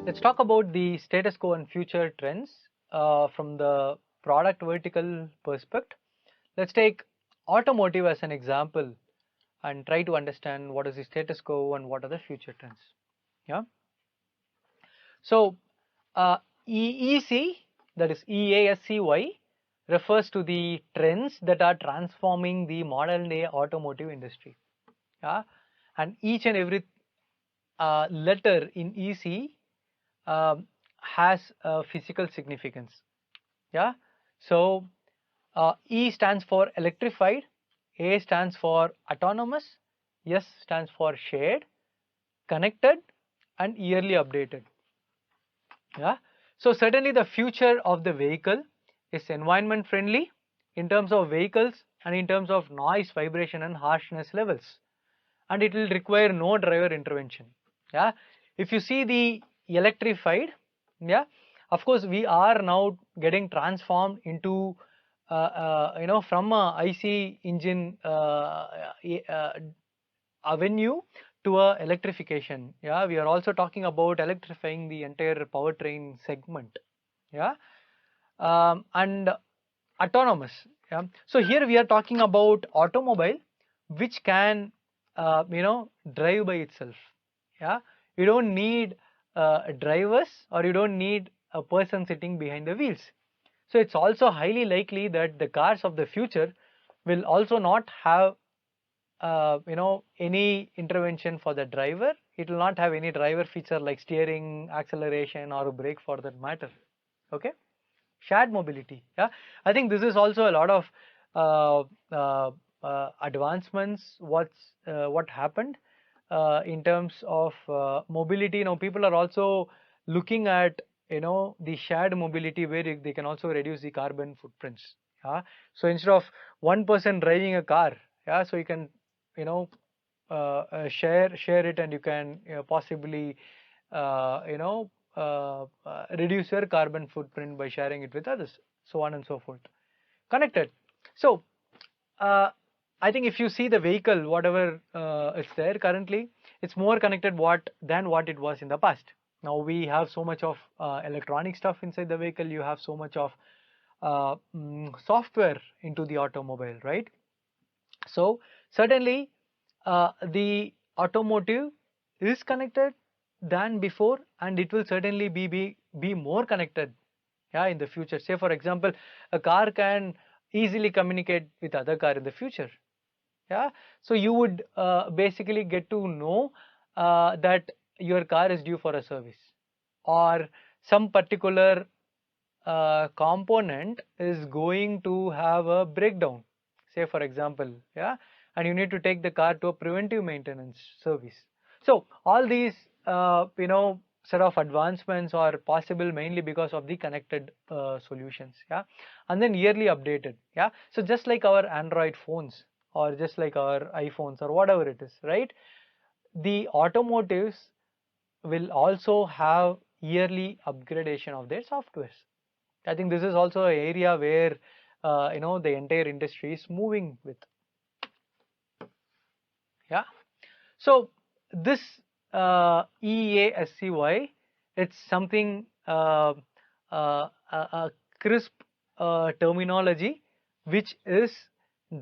Let's talk about the status quo and future trends from the product vertical perspective. Let's take automotive as an example and try to understand what is the status quo and what are the future trends. Yeah. So EEC, that is EASCY, refers to the trends that are transforming the modern day automotive industry. Yeah, and each and every letter in EC has a physical significance. Yeah, so E stands for electrified, A stands for autonomous, S stands for shared, connected, and yearly updated. Yeah, so certainly the future of the vehicle is environment friendly in terms of vehicles and in terms of noise, vibration, and harshness levels, and it will require no driver intervention. Yeah, if you see the electrified, yeah, of course we are now getting transformed into from a IC engine avenue to a electrification. Yeah, we are also talking about electrifying the entire powertrain segment. Yeah, and autonomous. Yeah, so here we are talking about automobile which can drive by itself. Yeah, you don't need drivers, or you don't need a person sitting behind the wheels. So it's also highly likely that the cars of the future will also not have any intervention for the driver. It will not have any driver feature like steering, acceleration, or brake for that matter. Okay, shared mobility. Yeah, I think this is also a lot of advancements. What happened in terms of mobility. Now people are also looking at the shared mobility where they can also reduce the carbon footprints. Yeah, so instead of one person driving a car, yeah, so you can share it, and you can possibly reduce your carbon footprint by sharing it with others, so on and so forth. Connected. So I think if you see the vehicle, whatever is there currently, it's more connected than what it was in the past. Now we have so much of electronic stuff inside the vehicle. You have so much of software into the automobile, right? So certainly the automotive is connected than before, and it will certainly be more connected, yeah, in the future. Say for example, a car can easily communicate with other car in the future. Yeah, so you would basically get to know that your car is due for a service, or some particular component is going to have a breakdown, say for example. Yeah, and you need to take the car to a preventive maintenance service. So all these set of advancements are possible mainly because of the connected solutions. Yeah, and then yearly updated. Yeah, so just like our Android phones, or just like our iPhones, or whatever it is, right? The automotives will also have yearly upgradation of their softwares. I think this is also an area where the entire industry is moving with. Yeah, so this EASCY, it's something a crisp terminology which is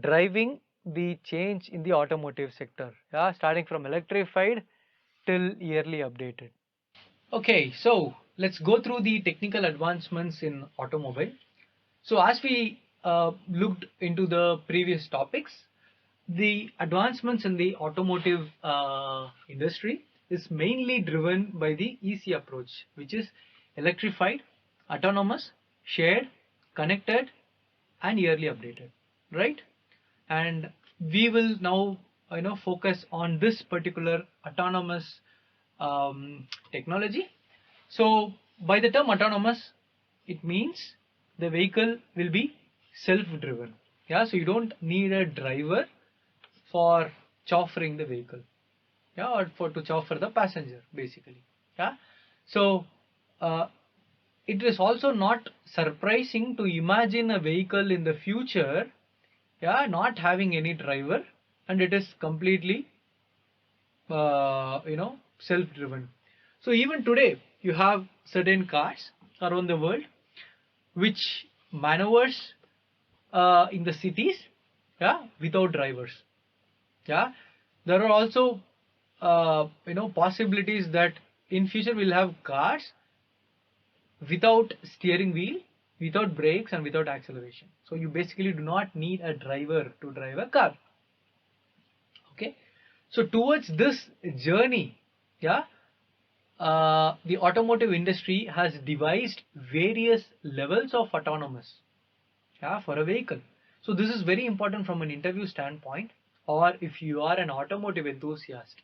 driving the change in the automotive sector. Yeah, starting from electrified till yearly updated. Okay, so let's go through the technical advancements in automobile. So as we looked into the previous topics, the advancements in the automotive industry is mainly driven by the EC approach, which is electrified, autonomous, shared, connected, and yearly updated, right? And we will now focus on this particular autonomous technology. So by the term autonomous, it means the vehicle will be self-driven. Yeah, so you don't need a driver for chauffeuring the vehicle, yeah, or to chauffeur the passenger basically. Yeah, so it is also not surprising to imagine a vehicle in the future, yeah, not having any driver, and it is completely self-driven. So even today, you have certain cars around the world which maneuvers in the cities, yeah, without drivers. Yeah, there are also possibilities that in future we'll have cars without steering wheel, without brakes, and without acceleration. So you basically do not need a driver to drive a car. Okay, so towards this journey, yeah, the automotive industry has devised various levels of autonomous, yeah, for a vehicle. So this is very important from an interview standpoint, or if you are an automotive enthusiast,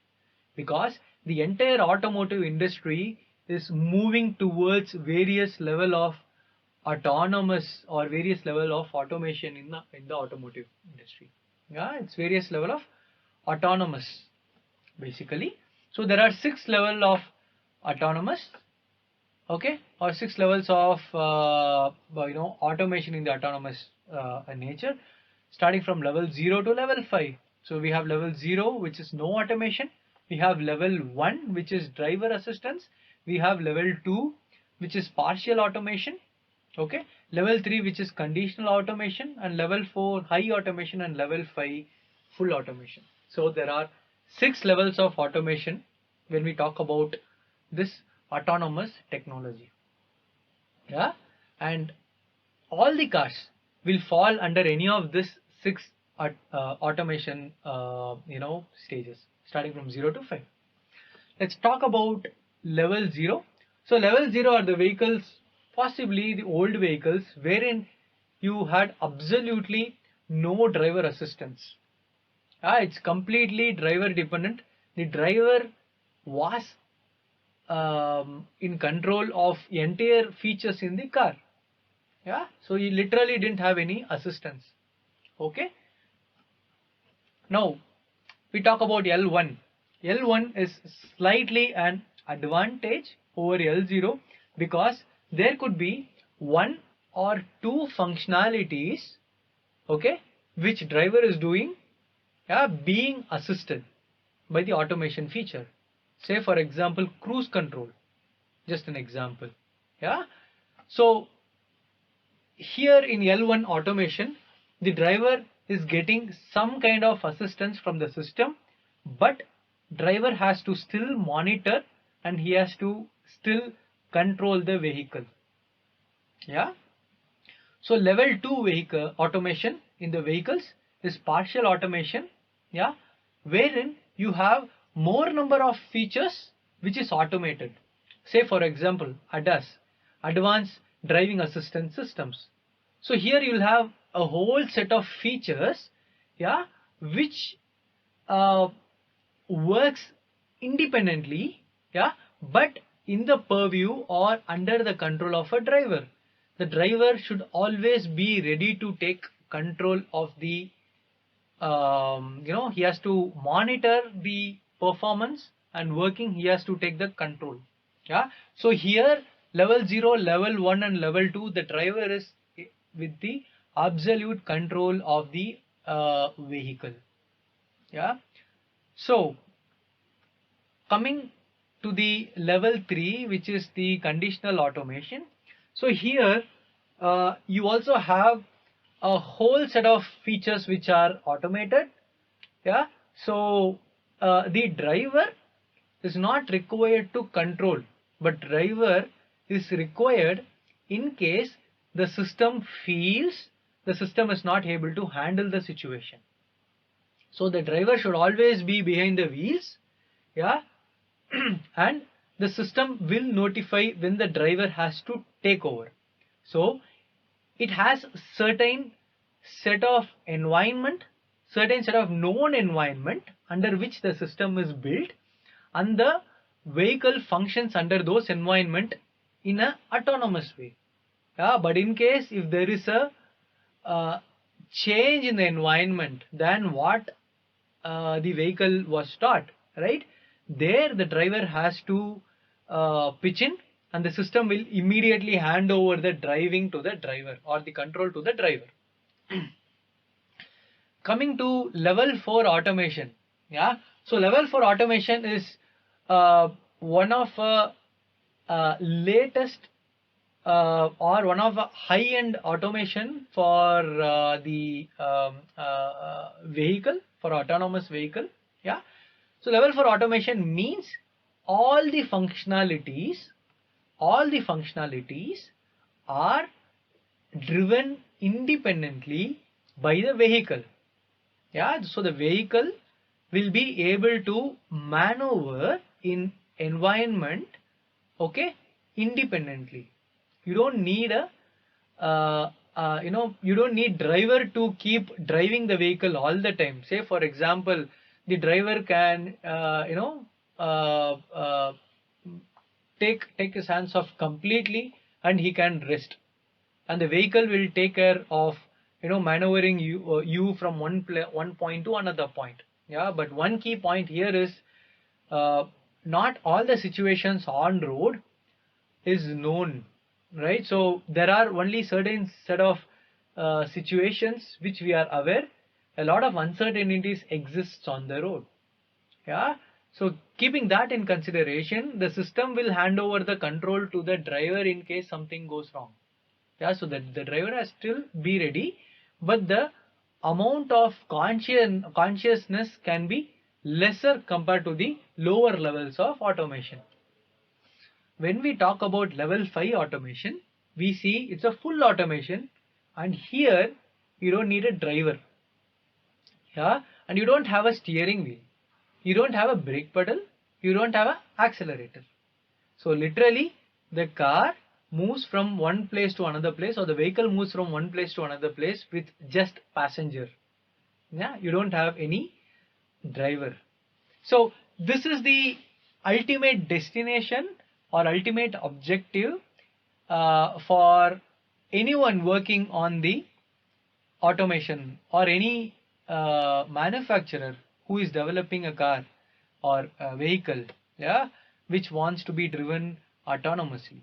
because the entire automotive industry is moving towards various level of autonomous or various level of automation in the automotive industry. Yeah, it's various level of autonomous basically. So there are 6 level of autonomous, okay, or 6 levels of automation in the autonomous nature, starting from level 0 to level 5. So we have level 0, which is no automation. We have level 1, which is driver assistance. We have level 2, which is partial automation. Okay, level 3, which is conditional automation, and level 4 high automation, and level 5 full automation. So there are 6 levels of automation when we talk about this autonomous technology. Yeah, and all the cars will fall under any of this 6 automation stages, starting from 0 to 5. Let's talk about level 0. So level 0 are the vehicles, possibly the old vehicles, wherein you had absolutely no driver assistance. It's completely driver dependent. The driver was in control of entire features in the car. Yeah, so he literally didn't have any assistance. Okay, now we talk about L1. L1 is slightly an advantage over L0 because there could be 1 or 2 functionalities, okay, which driver is doing, yeah, being assisted by the automation feature. Say for example cruise control, just an example. Yeah, so here in L1 automation, the driver is getting some kind of assistance from the system, but driver has to still monitor and he has to still control the vehicle. Yeah, so level 2 vehicle automation in the vehicles is partial automation, yeah, wherein you have more number of features which is automated. Say for example ADAS, advanced driving assistance systems. So here you'll have a whole set of features, yeah, which works independently, yeah, but in the purview or under the control of a driver. The driver should always be ready to take control of the he has to monitor the performance and working, he has to take the control. Yeah, so here level 0, level 1 and level 2, the driver is with the absolute control of the vehicle. Yeah, so coming to the level 3, which is the conditional automation. So here you also have a whole set of features which are automated. Yeah, so the driver is not required to control, but driver is required in case the system feels the system is not able to handle the situation. So the driver should always be behind the wheels, yeah, and the system will notify when the driver has to take over. So it has certain set of environment, certain set of known environment under which the system is built, and the vehicle functions under those environment in a autonomous way. Yeah, but in case if there is a change in the environment than what the vehicle was taught, right, there the driver has to pitch in and the system will immediately hand over the driving to the driver or the control to the driver. Coming to level 4 automation. Yeah, so level 4 automation is one of latest or one of high-end automation for the vehicle, for autonomous vehicle. Yeah. So level 4 automation means all the functionalities are driven independently by the vehicle. Yeah, so the vehicle will be able to maneuver in environment, okay, independently. You don't need a you don't need driver to keep driving the vehicle all the time. Say for example, the driver can take his hands off completely and he can rest, and the vehicle will take care of maneuvering you from one point to another point. Yeah, but one key point here is not all the situations on road is known, right? So there are only certain set of situations which we are aware. A lot of uncertainties exists on the road. Yeah, so keeping that in consideration, the system will hand over the control to the driver in case something goes wrong. Yeah, so that the driver has still be ready, but the amount of consciousness can be lesser compared to the lower levels of automation. When we talk about level 5 automation, we see it's a full automation, and here you don't need a driver. Yeah, and you don't have a steering wheel, you don't have a brake pedal, you don't have an accelerator. So literally the car moves from one place to another place, or the vehicle moves from one place to another place with just passenger. Yeah, you don't have any driver. So this is the ultimate destination or ultimate objective for anyone working on the automation, or any manufacturer who is developing a car or a vehicle, yeah, which wants to be driven autonomously.